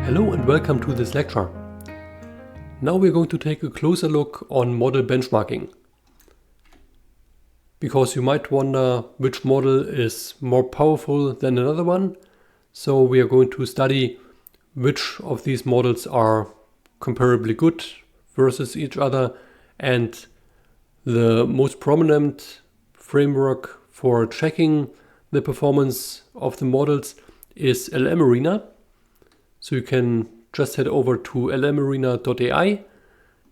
Hello and welcome to this lecture. Now we're going to take a closer look on model benchmarking. Because you might wonder which model is more powerful than another one. So we are going to study which of these models are comparably good versus each other, and the most prominent framework for checking the performance of the models is LM Arena. So you can just head over to lmarena.ai,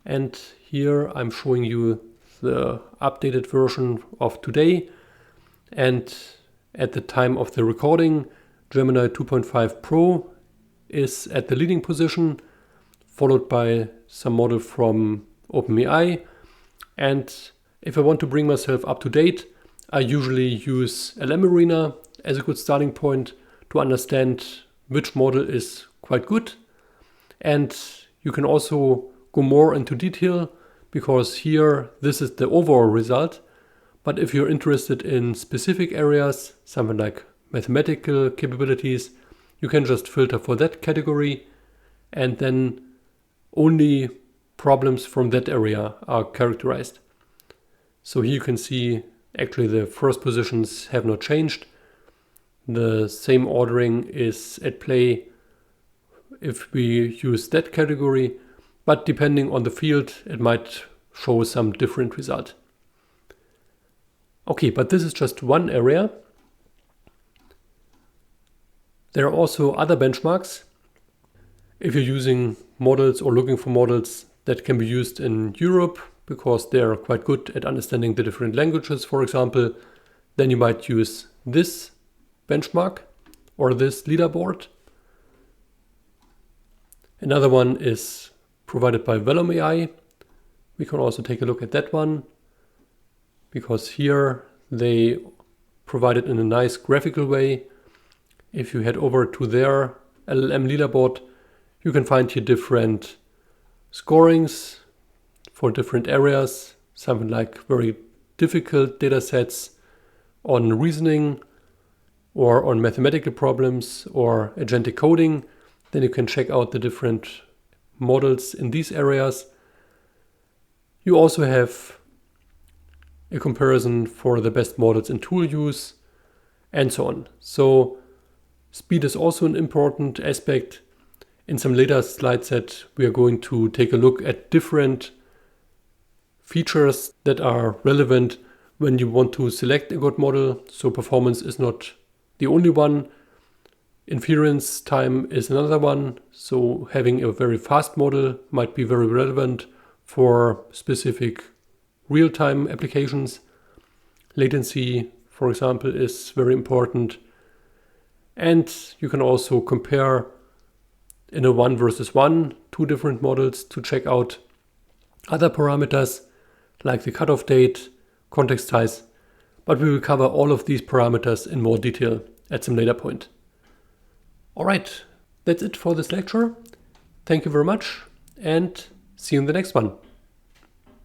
and here I'm showing you the updated version of today. And at the time of the recording, Gemini 2.5 Pro is at the leading position, followed by some model from OpenAI. And if I want to bring myself up to date, I usually use LM Arena as a good starting point to understand which model is quite good. And you can also go more into detail, because here this is the overall result. But if you're interested in specific areas, something like mathematical capabilities, you can just filter for that category, and then only problems from that area are characterized. So here you can see actually the first positions have not changed. The same ordering is at play if we use that category, but depending on the field, it might show some different result. Okay, but this is just one area. There are also other benchmarks. If you're using models or looking for models that can be used in Europe, because they are quite good at understanding the different languages, for example, then you might use this benchmark or this leaderboard. Another one is provided by Vellum AI. We can also take a look at that one, because here they provide it in a nice graphical way. If you head over to their LLM leaderboard, you can find here different scorings for different areas, something like very difficult data sets on reasoning or on mathematical problems or agentic coding. Then you can check out the different models in these areas. You also have a comparison for the best models in tool use and so on. So speed is also an important aspect. In some later slide set, we are going to take a look at different features that are relevant when you want to select a good model. So performance is not the only one. Inference time is another one. So having a very fast model might be very relevant for specific real-time applications. Latency, for example, is very important. And you can also compare in a 1 versus 1, two different models to check out other parameters like the cutoff date, context size. But we will cover all of these parameters in more detail at some later point. All right, that's it for this lecture. Thank you very much, and see you in the next one.